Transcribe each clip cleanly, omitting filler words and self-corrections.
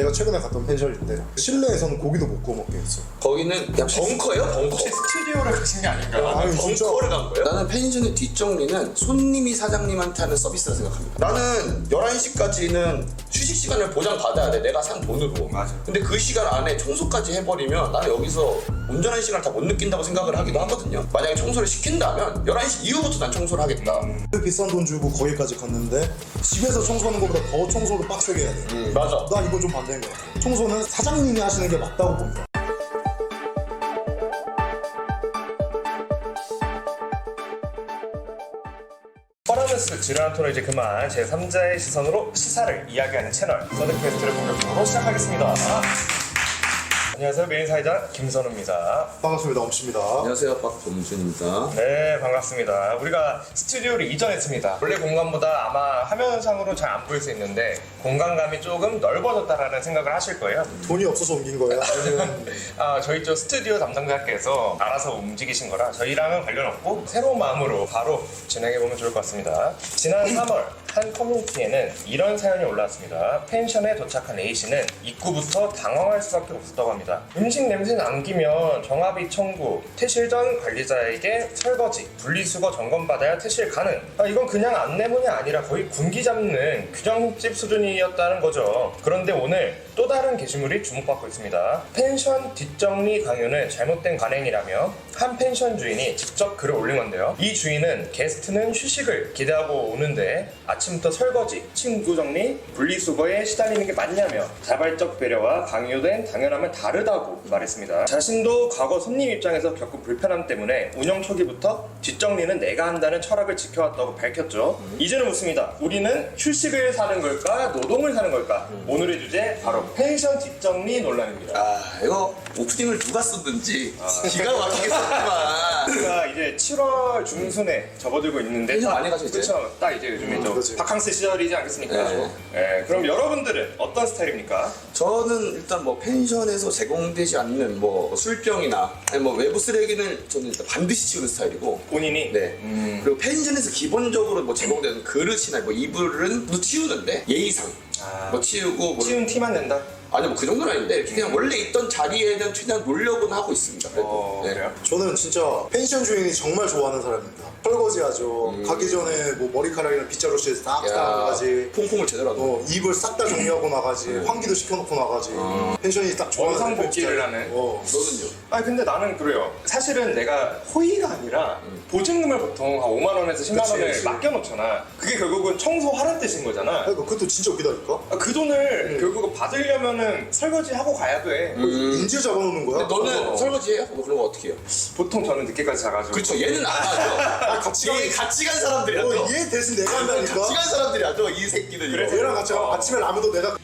내가 최근에 갔던 펜션인데 실내에서는 고기도 못 구워 먹게 했어. 거기는 그냥 벙커예요? 벙커? 혹시 스튜디오를 가신 게 아닌가? 아니 진짜 벙커를 간 거예요? 나는 펜션의 뒷정리는 손님이 사장님한테 하는 서비스라 생각합니다. 나는 11시까지는 휴식 시간을 보장받아야 돼. 내가 산 돈으로. 맞아. 근데 그 시간 안에 청소까지 해버리면 나는 여기서 온전한 시간을 다 못 느낀다고 생각을 하기도 하거든요. 만약에 청소를 시킨다면 11시 이후부터 난 청소를 하겠다. 비싼 돈 주고 거기까지 갔는데 집에서 청소하는 것보다 더 청소를 빡세게 해야 돼. 맞아. 난 이건 좀 반대인 것 같아. 청소는 사장님이 하시는 게 맞다고 봅니다. 퍼라면스 지루한 토론 이제 그만 제3자의 시선으로 시사를 이야기하는 채널 서든퀘스트를 본격적으로 시작하겠습니다. 안녕하세요, 메인 사회자 김선우입니다. 반갑습니다. 엄씨입니다. 안녕하세요, 박범준입니다. 네, 반갑습니다. 우리가 스튜디오를 이전했습니다. 원래 공간보다 아마 화면상으로 잘 안 보일 수 있는데 공간감이 조금 넓어졌다라는 생각을 하실 거예요. 돈이 없어서 옮긴 거예요? 저희 쪽 스튜디오 담당자께서 알아서 움직이신 거라 저희랑은 관련 없고 새로운 마음으로 바로 진행해보면 좋을 것 같습니다. 지난 3월 한 커뮤니티에는 이런 사연이 올라왔습니다. 펜션에 도착한 A씨는 입구부터 당황할 수밖에 없었다고 합니다. 음식 냄새 남기면 정화비 청구, 퇴실 전 관리자에게 설거지, 분리수거 점검받아야 퇴실 가능. 이건 그냥 안내문이 아니라 거의 군기 잡는 규정집 수준이었다는 거죠. 그런데 오늘 또 다른 게시물이 주목받고 있습니다. 펜션 뒷정리 강요는 잘못된 관행이라며 한 펜션 주인이 직접 글을 올린 건데요. 이 주인은 게스트는 휴식을 기대하고 오는데 아침부터 설거지, 침구 정리, 분리수거에 시달리는 게 맞냐며 자발적 배려와 강요된 당연함은 다르다고 말했습니다. 자신도 과거 손님 입장에서 겪은 불편함 때문에 운영 초기부터 뒷정리는 내가 한다는 철학을 지켜왔다고 밝혔죠. 이제는 묻습니다. 우리는 휴식을 사는 걸까? 노동을 사는 걸까? 오늘의 주제 바로 펜션 뒷정리 논란입니다. 이거 오프닝을 누가 썼는지 기가 막히게 썼구만. 우리가 이제 7월 중순에 접어들고 있는데 펜션 많이 가죠, 이제? 그쵸? 딱 이제 요즘에 좀 그렇지. 바캉스 시절이지 않겠습니까? 네. 네, 그럼 여러분들은 어떤 스타일입니까? 저는 일단 뭐 펜션에서 제공되지 않는 뭐 술병이나 아니 뭐 외부 쓰레기는 저는 일단 반드시 치우는 스타일이고. 본인이? 네. 그리고 펜션에서 기본적으로 뭐 제공되는 그릇이나 뭐 이불은 또 치우는데 예의상 뭐 치우고 뭐 치운 티만 낸다? 아니 뭐 그 정도는 아닌데 그냥 원래 있던 자리에는 최대한 노력은 하고 있습니다. 그래도. 네. 그래요? 저는 진짜 펜션 주인이 정말 좋아하는 사람입니다. 설거지하죠. 가기 전에 뭐 머리카락이랑 빗자루실에서 싹 야, 나가지. 퐁퐁을 제대로 하고. 입을 싹 다 정리하고 나가지. 환기도 시켜놓고 나가지. 펜션이 딱 좋아하는 원상복귀를 타입 하는. 너는요? 아니 근데 나는 그래요. 사실은 내가 호의가 아니라 보증금을 보통 한 5만 원에서 10만 그치, 원을 그치. 맡겨놓잖아. 그게 결국은 청소하라는 뜻인 거잖아. 그러니까 그것도 진짜 웃기다니까? 그 돈을 결국은 받으려면은 설거지하고 가야 돼. 인질 잡아놓는 거야? 근데 너는 설거지해요? 뭐 그런 거 어떻게 해요? 보통 저는 늦게까지 자가지고. 그렇죠. 얘는 안 하죠. 같이 얘 같이 간 사람들이야. 얘 대신 내가 한다니까? 같이 간 사람들이야죠. 이 새끼들. 그래, 이거. 얘랑 같이 하고 아침에 라면도 내가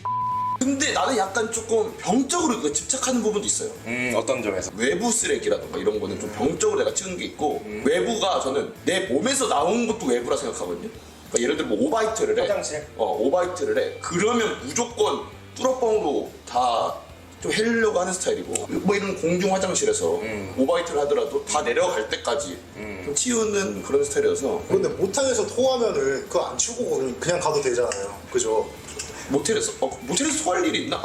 근데 나는 약간 조금 병적으로 그거 집착하는 부분도 있어요. 어떤 점에서? 외부 쓰레기라던가 이런 거는 좀 병적으로 내가 치는 게 있고 외부가 저는 내 몸에서 나온 것도 외부라 생각하거든요. 그러니까 예를 들어 뭐 오바이트를 해. 화장실? 오바이트를 해. 그러면 무조건 뚫어뻥으로 다 좀 해려고 하는 스타일이고 뭐 이런 공중 화장실에서 오바이트를 하더라도 다 내려갈 때까지 좀 치우는 그런 스타일이어서 근데 모텔에서 토하면은 그거 안 치우고 그냥 가도 되잖아요. 그죠? 모텔에서 토할 일이 있나?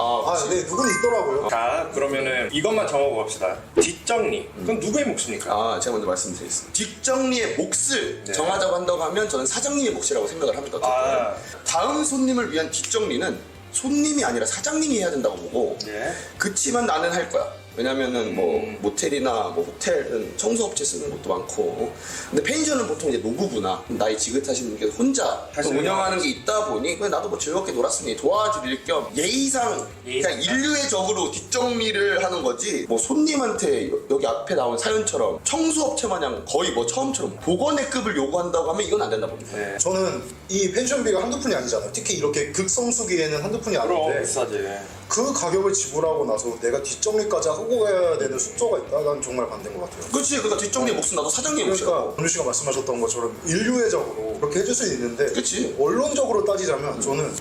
네, 그건 있더라고요. 자, 그러면은 이것만 정해봅시다. 뒷정리. 그건 누구의 몫입니까? 제가 먼저 말씀드리겠습니다. 뒷정리의 몫을 네. 정하자고 한다고 하면 저는 사장님의 몫이라고 생각을 합니다. 다음 손님을 위한 뒷정리는 손님이 아니라 사장님이 해야 된다고 보고 네. 그치만 나는 할 거야. 왜냐면은 뭐 모텔이나 뭐 호텔은 청소업체 쓰는 것도 많고 근데 펜션은 보통 이제 노부부나 나이 지긋하신 분께서 혼자 또 운영하는 게 있다 보니 그냥 나도 뭐 즐겁게 놀았으니 도와드릴 겸 예의상 그냥 인류애적으로 뒷정리를 하는 거지 뭐 손님한테 여기 앞에 나온 사연처럼 청소업체 마냥 거의 뭐 처음처럼 복원의 급을 요구한다고 하면 이건 안 된다 봅니다. 네. 저는 이 펜션비가 한두 푼이 아니잖아요. 특히 이렇게 극성수기에는 한두 푼이 아닌데 비싸지. 그 가격을 지불하고 나서 내가 뒷정리까지 하고 가야 되는 숙소가 있다? 난 정말 반대인 것 같아요. 그렇지. 그러니까 뒷정리의 몫은 나도 사장님의 그러니까 몫이라고. 전주 씨가 말씀하셨던 것처럼 인류애적으로 그렇게 해줄 수 있는데 그치. 원론적으로 따지자면 저는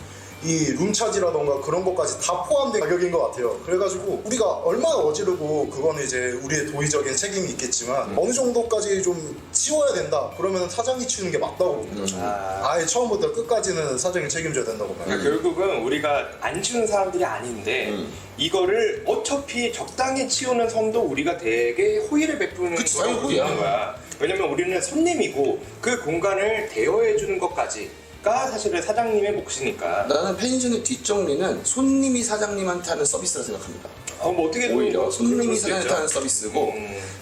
이 룸차지라던가 그런 것까지 다 포함된 가격인 것 같아요. 그래가지고 우리가 얼마나 어지르고 그거는 이제 우리의 도의적인 책임이 있겠지만 어느 정도까지 좀 치워야 된다. 그러면 사장이 치우는 게 맞다고 봅니다. 저는. 아예 처음부터 끝까지는 사장이 책임져야 된다고 봐요. 그러니까 결국은 우리가 안 치우는 사람들이 아닌데 이거를 어차피 적당히 치우는 선도 우리가 되게 호의를 베푸는 그치, 거라고 호의야. 보는 거야. 왜냐면 우리는 손님이고 그 공간을 대여해 주는 것까지가 사실은 사장님의 몫이니까. 나는 펜션의 뒷정리는 손님이 사장님한테 하는 서비스라 생각합니다. 뭐 어떻게 오히려 손님이 사장님한테 하는 서비스고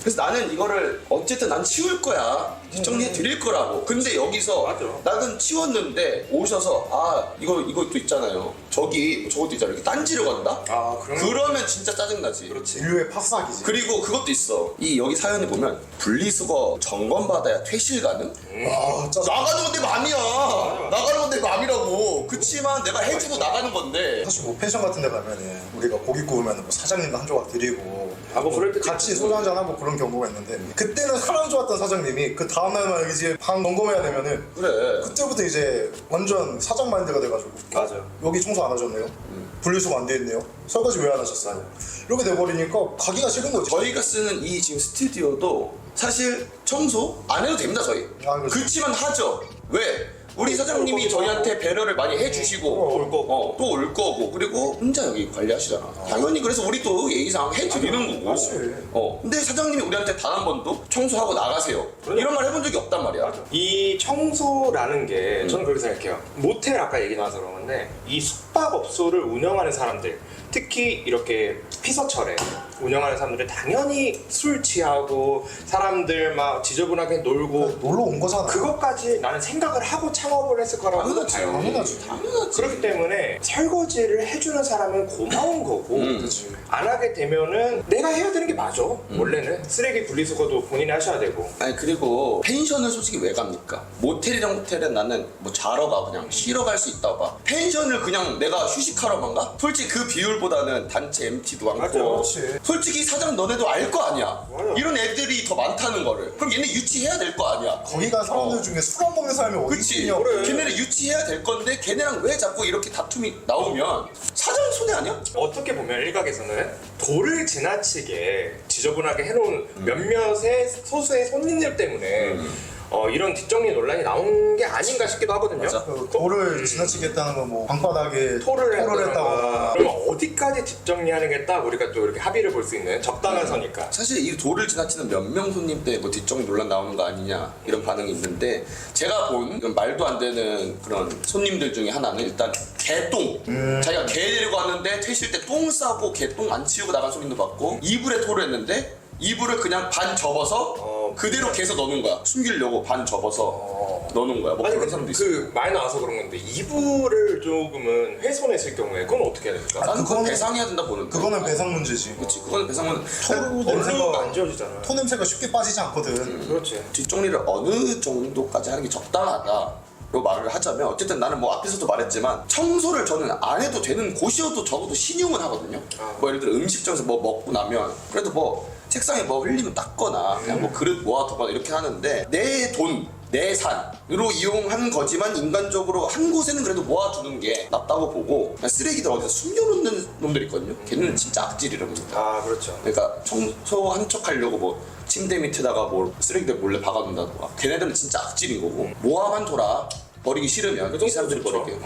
그래서 나는 이거를 어쨌든 난 치울 거야 뒷정리해 드릴 거라고. 근데 여기서 맞아. 나는 치웠는데 오셔서 아 이것도 있잖아요 저것도 있잖아 이렇게 딴지를 건다? 그러면 진짜 짜증나지. 그렇지. 인류의 파싹이지. 그리고 그것도 있어. 이 여기 사연에 보면 분리수거 점검받아야 퇴실 가능? 아, 짜증. 나가는 건 내 맘이야. 나가는 건 내 맘이라고. 그치만 내가 해주고 나가는 건데. 사실 뭐 펜션 같은 데 가면은 우리가 고기 구우면 뭐 사장님도 한 조각 드리고 뭐 그럴 때 같이 소주 한잔 하고 그런 경우가 있는데 그때는 사람 좋았던 사장님이 그 다음날만 이제 방 점검해야 되면은 그래. 그때부터 이제 완전 사장 마인드가 돼가지고 맞아. 여기 청소 안 하셨네요? 분리수거 안 돼 있네요? 설거지 왜 안 하셨어요? 이렇게 돼버리니까 가기가 싫은 거지. 저희가 쓰는 이 지금 스튜디오도 사실 청소 안 해도 됩니다 저희. 아, 그렇죠. 그렇지만 하죠. 왜? 우리 사장님이 저희한테 배려를 많이 해주시고 올 거고. 또 올 거고 그리고 혼자 여기 관리하시잖아. 당연히 그래서 우리 또 예의상 해드리는 거고. 그렇지. 근데 사장님이 우리한테 단 한 번도 청소하고 나가세요 이런 말 해본 적이 없단 말이야. 이 청소라는 게 저는 그렇게 생각해요. 모텔 아까 얘기 나와서 그런 건데 이 숙박업소를 운영하는 사람들 특히 이렇게 피서철에 운영하는 사람들은 당연히 술 취하고 사람들 막 지저분하게 놀고 놀러 온 거잖아. 그것까지 나는 생각을 하고 창업을 했을 거라고 당연하지. 봐요. 당연하지. 그렇기 때문에 설거지를 해주는 사람은 고마운 거고 그렇지. 안 하게 되면은 내가 해야 되는 게 맞아. 원래는 쓰레기 분리수거도 본인이 하셔야 되고. 아니 그리고 펜션을 솔직히 왜 갑니까? 모텔이랑 호텔은 나는 뭐 자러 가 그냥 쉬러 갈 수 있다고 봐. 펜션을 그냥 내가 휴식하러만 가? 솔직히 그 비율보다는 단체 MT도 많고 맞아, 그렇지. 솔직히 사장 너네도 알 거 아니야. 맞아. 이런 애들이 더 많다는 거를. 그럼 얘네 유치해야 될 거 아니야. 거기 간 사람들 중에 술 안 먹는 사람이 어디 그치? 있냐? 걔네를 유치해야 될 건데 걔네랑 왜 자꾸 이렇게 다툼이 나오면 사장 손해 아니야? 어떻게 보면 일각에서는 돌을 지나치게 지저분하게 해놓은 몇몇의 소수의 손님들 때문에 이런 뒷정리 논란이 나온 게 아닌가 싶기도 하거든요. 맞아. 그 돌을 지나치게 했다는 건 뭐 방바닥에 토를 했다거나 했다거나 그러면 어디까지 뒷정리하는 게 딱 우리가 또 이렇게 합의를 볼 수 있는 적당한 선이니까. 사실 이 돌을 지나치는 몇 명 손님 때 뭐 뒷정리 논란 나오는 거 아니냐 이런 반응이 있는데 제가 본 이런 말도 안 되는 그런 손님들 중에 하나는 일단 개똥. 자기가 개 데리고 왔는데 퇴실 때 똥 싸고 개똥 안 치우고 나간 손님도 봤고 이불에 토를 했는데 이불을 그냥 반 접어서 그대로 개서 넣는 거야. 숨기려고 반 접어서 넣는 거야. 뭐 아니 그런 사람도 있어. 그 말 나와서 그런 건데 이불을 조금은 훼손했을 경우에 그건 어떻게 해야 될까? 나는 그건 그거는- 배상해야 된다 보는데. 그거는 배상 문제지. 그치 그거는 배상은 얼룩 안 지워지잖아. 토 냄새가 쉽게 빠지지 않거든. 그렇지. 뒷정리를 어느 정도까지 하는 게 적당하다. 로 말을 하자면 어쨌든 나는 뭐 앞에서도 말했지만 청소를 저는 안 해도 되는 곳이어도 적어도 신용은 하거든요. 뭐 예를 들어 음식점에서 뭐 먹고 나면 그래도 뭐 책상에 뭐 흘리면 닦거나 그냥 뭐 그릇 모아두거나 이렇게 하는데 내 돈, 내 산으로 이용한 거지만 인간적으로 한 곳에는 그래도 모아두는 게 낫다고 보고 그냥 쓰레기들 어디서 숨겨놓는 놈들 있거든요. 걔네는 진짜 악질이랍니다. 아 그렇죠. 그러니까 청소한 척 하려고 뭐 침대 밑에다가 뭐 쓰레기들 몰래 박아둔다던가 걔네들은 진짜 악질인 거고 모아만 둬라 버리기 싫으면 이 사람들이 버릴게요.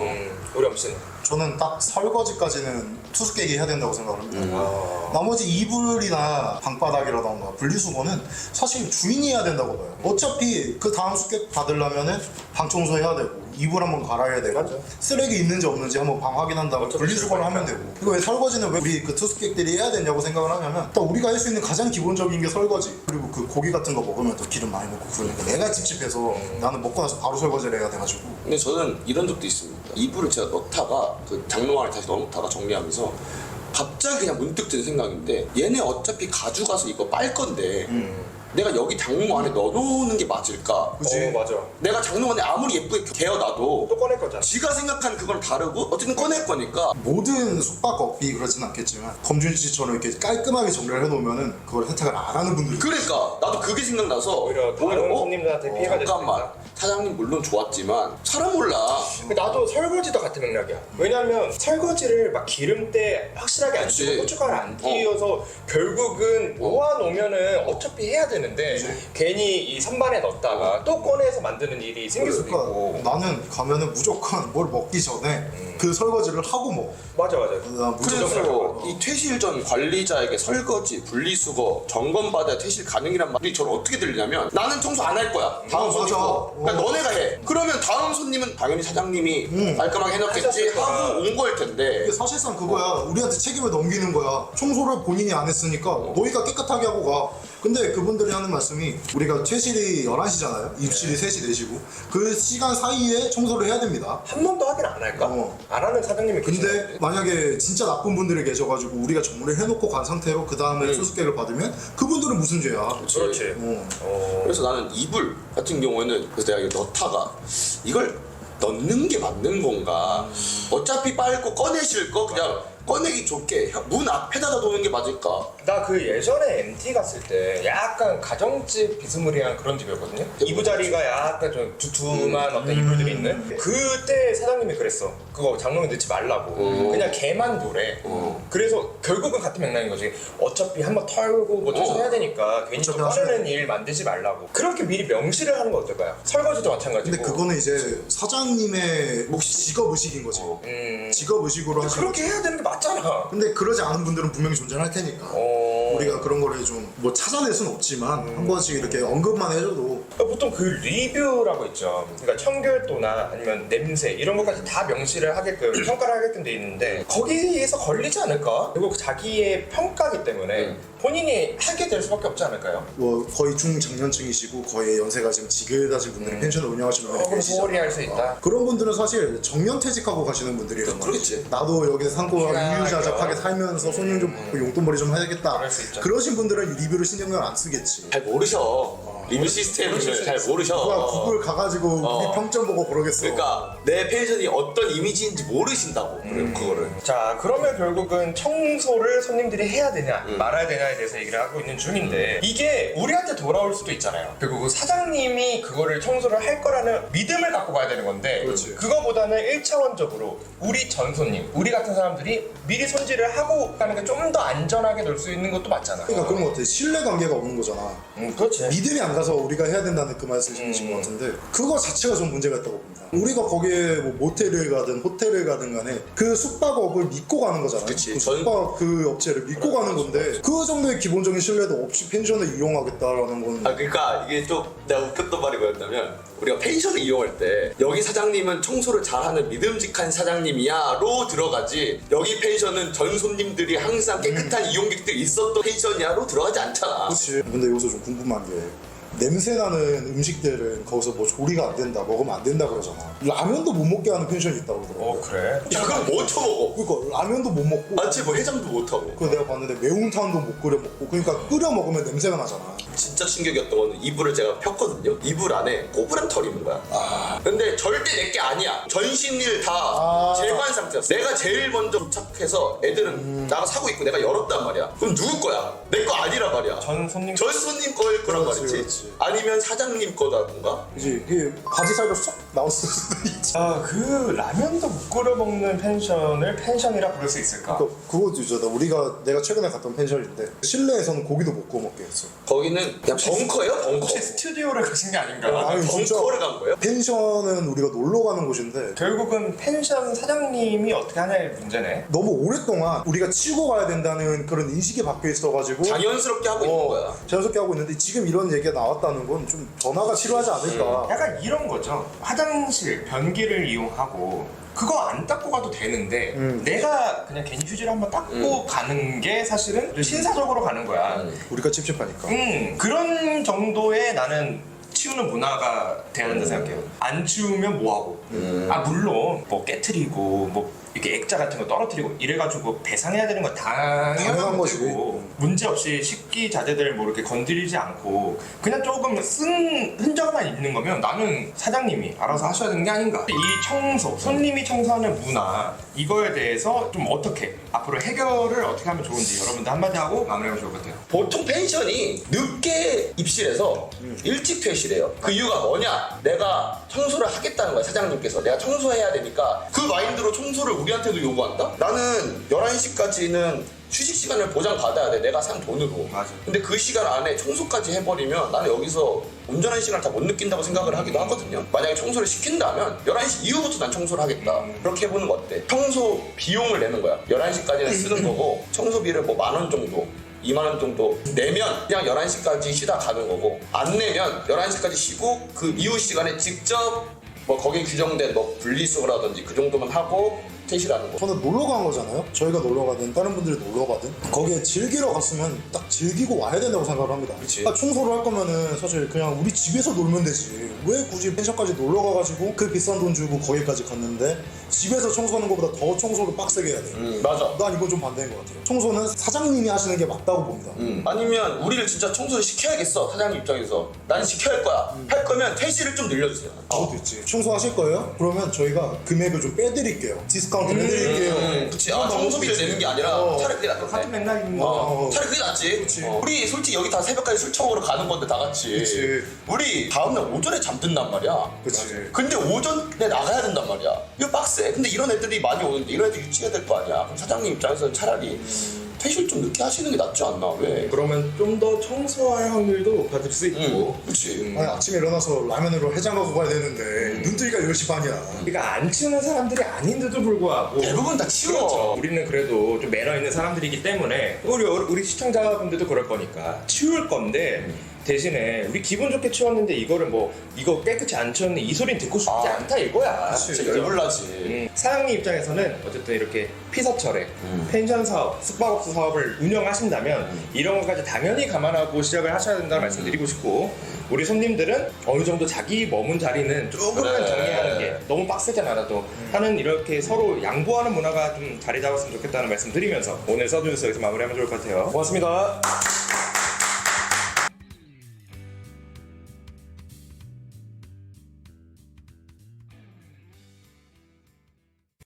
우리 엄씨는 저는 딱 설거지까지는 투숙객이 해야 된다고 생각을 합니다. 나머지 이불이나 방바닥이라던가 분리수거는 사실 주인이 해야 된다고 봐요. 어차피 그 다음 숙객 받으려면은 방 청소해야 되고 이불 한번 갈아야 되고 맞아. 쓰레기 있는지 없는지 한번 방 확인한 다음에 분리수거를 하면 되고 이거 왜 설거지는 왜 우리 그 투숙객들이 해야 되냐고 생각을 하냐면 딱 우리가 할 수 있는 가장 기본적인 게 설거지. 그리고 그 고기 같은 거 먹으면 또 기름 많이 먹고 그러니까 내가 찝찝해서 나는 먹고 나서 바로 설거지를 해야 돼가지고 근데 저는 이런 적도 있습니다. 이불을 제가 넣다가 그 장롱 안에 다시 넣어놓다가 정리하면서 갑자기 그냥 문득 든 생각인데 얘네 어차피 가져가서 이거 빨 건데 내가 여기 장롱 안에 넣어놓는 게 맞을까? 그치? 맞아. 내가 장롱 안에 아무리 예쁘게 개어놔도 또 꺼낼 거잖아. 지가 생각한 그건 다르고 어쨌든 꺼낼 거니까 모든 숙박업이 그렇진 않겠지만 범준 씨처럼 이렇게 깔끔하게 정리를 해놓으면은 그걸 세탁을 안 하는 분들이 그러니까 나도 그게 생각나서 오히려 다른 손님들한테 피해가 될 수 잠깐만 있다. 사장님 물론 좋았지만 사람 몰라. 나도 설거지도 같은 맥락이야. 왜냐면 설거지를 막 기름때 확실하게 안 그치. 찌고 고춧가루 안 띄어서 결국은 모아놓으면은 어차피 해야 되는데 괜히 이 선반에 넣었다가 또 꺼내서 만드는 일이 생길 수도 있고. 그러니까 나는 가면은 무조건 뭘 먹기 전에 그 설거지를 하고 먹어. 맞아. 나 무조건 그래서 이 퇴실 전 관리자에게 설거지, 분리수거, 점검받아야 퇴실 가능이란 말이 저를 어떻게 들리냐면 나는 청소 안 할 거야. 다음 맞아. 손님 거. 그러니까 너네가 해. 그러면 다음 손님은 당연히 사장님이 깔끔하게 해놓겠지 하셨을 거야. 하고 온 거일 텐데. 이게 사실상 그거야. 우리한테 책임을 넘기는 거야. 청소를 본인이 안 했으니까 너희가 깨끗하게 하고 가. 근데 그분들이 하는 말씀이 우리가 퇴실이 11시잖아요. 입실이 3시, 4시고 그 시간 사이에 청소를 해야 됩니다. 한 번도 확인 안 할까? 안 하는 사장님이 근데 계시는데. 만약에 진짜 나쁜 분들이 계셔가지고 우리가 정리를 해놓고 간 상태로 그 다음에 수수께를 받으면 그분들은 무슨 죄야. 그렇지. 그래서 나는 이불 같은 경우에는 그래서 내가 이거 넣다가 이걸 넣는 게 맞는 건가? 어차피 빨고 꺼내실 거 그냥 꺼내기 좋게 문 앞에다가 놓는 게 맞을까? 나 그 예전에 MT 갔을 때 약간 가정집 비스무리한 그런 집이었거든요. 이부자리가 약간 좀 두툼한 어떤 이불들이 있는. 그때 사장님이 그랬어. 그거 장롱에 넣지 말라고. 그냥 걔만 놓래. 그래서 결국은 같은 맥락인 거지. 어차피 한번 털고 뭐 청소해야 되니까 괜히 좀 어차피 꺼내는 일 만들지 말라고. 그렇게 미리 명시를 하는 거 어떨까요? 설거지도 마찬가지고. 근데 그거는 이제 사장님의 직업 의식인 거지. 직업 의식으로 하시는. 그렇게 해야 되는 게 맞잖아. 근데 그러지 않은 분들은 분명히 존재할 테니까 우리가 그런 거를 좀 뭐 찾아낼 수는 없지만 한 번씩 이렇게 언급만 해줘도 보통 그 리뷰라고 있죠. 그러니까 청결도나 아니면 냄새 이런 것까지 다 명시를 하게끔 평가를 하게끔 돼 있는데 거기에서 걸리지 않을까? 그리고 자기의 평가기 때문에 본인이 하게 될 수밖에 없지 않을까요? 뭐 거의 중장년층이시고 거의 연세가 지금 지긋하신 분들이 펜션을 운영하시는 분들이 그럼 소홀히 할 수 있다. 그런 분들은 사실 정년퇴직하고 가시는 분들이란 말이지. 그렇겠지. 나도 여기서 산고 희한하게. 유유자적하게 살면서 손님 좀 받고 용돈벌이 좀 해야겠다. 그럴 수 있죠. 그러신 분들은 리뷰를 신경을 안 쓰겠지. 잘 모르셔. 리뷰 시스템을 잘 누가 모르셔. 구글 가가지고 우리 평점 보고 그러겠어. 그러니까 내 펜션이 어떤 이미지인지 모르신다고. 그거를. 자, 그러면 결국은 청소를 손님들이 해야 되냐 말아야 되냐에 대해서 얘기를 하고 있는 중인데 이게 우리한테 돌아올 수도 있잖아요. 결국은 사장님이 그거를 청소를 할 거라는 믿음을 갖고 가야 되는 건데 그렇지. 그거보다는 1차원적으로 우리 전 손님, 우리 같은 사람들이 미리 손질을 하고 가는 게 좀 더 안전하게 놀 수 있는 것도 맞잖아. 그러니까 그런 것 같아. 신뢰관계가 없는 거잖아. 그렇지. 믿음이 안 가서 우리가 해야 된다는 그 말씀이신 것 같은데 그거 자체가 좀 문제가 있다고 봅니다. 우리가 거기에 뭐 모텔을 가든 호텔을 가든 간에 그 숙박업을 믿고 가는 거잖아요. 그치. 그 숙박 그 업체를 믿고 가는 건데 그 정도의 기본적인 신뢰도 없이 펜션을 이용하겠다라는 건 그러니까 이게 좀 내가 웃겼던 말이 뭐였냐면 우리가 펜션을 이용할 때 여기 사장님은 청소를 잘하는 믿음직한 사장님이야로 들어가지 여기 펜션은 전 손님들이 항상 깨끗한 이용객들이 있었던 펜션이야로 들어가지 않잖아. 그렇지. 근데 여기서 좀 궁금한 게 냄새나는 음식들은 거기서 뭐 조리가 안 된다, 먹으면 안 된다 그러잖아. 라면도 못 먹게 하는 펜션이 있다고 그러더라고. 그래? 야 그럼 뭐 쳐먹어? 그러니까 라면도 못 먹고 마치 뭐 해장도 못하고. 그 내가 봤는데 매운탕도 못 끓여 먹고 그러니까 끓여 먹으면 냄새가 나잖아. 진짜 충격이었던 거는 이불을 제가 폈거든요. 이불 안에 꼬부랑 털이 있는 거야. 근데 절대 내게 아니야. 전신일 다 제거한 상태였어. 내가 제일 먼저 도착해서 애들은 나가 사고 있고 내가 열었단 말이야. 그럼 누구 거야? 내 거 아니란 말이야. 전 손님 전 손님 거일 거란 그렇지, 말이지. 그렇지. 아니면 사장님 거다던가. 이제 이게 바지 살도 쏙 나왔을 수도 있지. 그 라면도 못 끓여 먹는 펜션을 펜션이라 부를 수 있을까? 그것도 있잖아. 내가 최근에 갔던 펜션인데 실내에서는 고기도 못 구워 먹게 했어. 거기는 그냥 벙커예요? 벙커. 혹시 스튜디오를 가신 게 아닌가? 아니, 진짜. 벙커를 간 거예요? 펜션은 우리가 놀러 가는 곳인데 결국은 펜션 사장님이 어떻게 하냐의 문제네. 너무 오랫동안 우리가 치고 가야 된다는 그런 인식이 박혀 있어가지고 자연스럽게 하고 있는 거야. 자연스럽게 하고 있는데 지금 이런 얘기가 나왔다는 건 좀 전화가 필요하지 않을까. 약간 이런 거죠. 화장실 변기를 이용하고 그거 안 닦고 가도 되는데 내가 그냥 괜히 휴지를 한번 닦고 가는 게 사실은 좀 신사적으로 가는 거야. 우리가 찝찝하니까. 그런 정도의 나는 치우는 문화가 돼야 된다 생각해요. 안 치우면 뭐하고. 물론 뭐 깨트리고 뭐 이렇게 액자 같은 거 떨어뜨리고 이래가지고 배상해야 되는 건 당연한 거지. 거고 문제 없이 식기 자재들을 뭐 이렇게 건드리지 않고 그냥 조금 쓴 흔적만 있는 거면 나는 사장님이 알아서 하셔야 되는 게 아닌가. 이 청소, 손님이 청소하는 문화 이거에 대해서 좀 어떻게 앞으로 해결을 어떻게 하면 좋은지 여러분들 한마디 하고 마무리하면 좋을 것 같아요. 보통 펜션이 늦게 입실해서 일찍 퇴실해요. 그 이유가 뭐냐? 내가 청소를 하겠다는 거야, 사장님께서. 내가 청소해야 되니까 그 마인드로 청소를 우리한테도 요구한다? 나는 11시까지는 휴식 시간을 보장받아야 돼. 내가 산 돈으로. 맞아. 근데 그 시간 안에 청소까지 해버리면 나는 여기서 운전하는 시간을 다 못 느낀다고 생각을 하기도 하거든요. 만약에 청소를 시킨다면 11시 이후부터 난 청소를 하겠다. 그렇게 해보는 거 어때? 청소 비용을 내는 거야. 11시까지는 쓰는 거고 청소비를 뭐 10,000원 정도 2만 원 정도 내면 그냥 11시까지 쉬다 가는 거고, 안 내면 11시까지 쉬고 그 이후 시간에 직접 뭐 거기에 규정된 뭐 분리수거라든지 그 정도만 하고 퇴실하는 거. 저는 놀러 간 거잖아요. 저희가 놀러 가든 다른 분들이 놀러 가든 거기에 즐기러 갔으면 딱 즐기고 와야 된다고 생각을 합니다. 그치. 그러니까 청소를 할 거면은 사실 그냥 우리 집에서 놀면 되지. 왜 굳이 펜션까지 놀러 가가지고 그 비싼 돈 주고 거기까지 갔는데 집에서 청소하는 것보다 더 청소를 빡세게 해야 돼. 맞아. 난 이건 좀 반대인 것 같아요. 청소는 사장님이 하시는 게 맞다고 봅니다. 아니면 우리를 진짜 청소를 시켜야겠어, 사장님 입장에서. 난 시켜야 할 거야. 할 거면 퇴실을 좀 늘려주세요. 그것도 있지. 청소하실 거예요? 그러면 저희가 금액을 좀 빼드릴게요. 디스카운트 해드릴게요. 그치. 아, 청소비를 내는 게 아니라 차라리 그게 낫던데. 같은 맥락인 거. 차라리 그게 낫지. 그치. 우리 솔직히 여기 다 새벽까지 술 처먹으러 가는 건데 다 같이. 그치. 우리 다음날 오전에 잠든단 말이야. 그치. 근데 오전에 나가야 된단 말이야. 이거 빡세. 근데 이런 애들이 많이 오는데 이런 애들 유치해야 될 거 아니야. 그럼 사장님 입장에서는 차라리 퇴실 좀 늦게 하시는 게 낫지 않나? 왜? 그러면 좀 더 청소할 확률도 높아질 수 있고. 그치. 아니, 아침에 일어나서 라면으로 해장 가고 가야 되는데 눈뜨기가 10시 반이야. 그러니까 안 치우는 사람들이 아닌데도 불구하고 대부분 다 치워. 그렇죠. 우리는 그래도 좀 매너 있는 사람들이기 때문에 우리 시청자분들도 그럴 거니까 치울 건데 대신에 우리 기분 좋게 치웠는데 이거를 뭐 이거 깨끗이 안 치웠는데 이 소리는 듣고 싶지 않다 이거야. 진짜 열불나지. 사장님 입장에서는 어쨌든 이렇게 피서철에 펜션 사업, 숙박업소 사업을 운영하신다면 이런 것까지 당연히 감안하고 시작을 하셔야 된다는 말씀드리고 싶고, 우리 손님들은 어느 정도 자기 머문 자리는 조금만 그래. 정리하는 게 너무 빡세지 않아도 하는 이렇게 서로 양보하는 문화가 좀 자리 잡았으면 좋겠다는 말씀 드리면서 오늘 서든뉴스 여기서 마무리하면 좋을 것 같아요. 고맙습니다.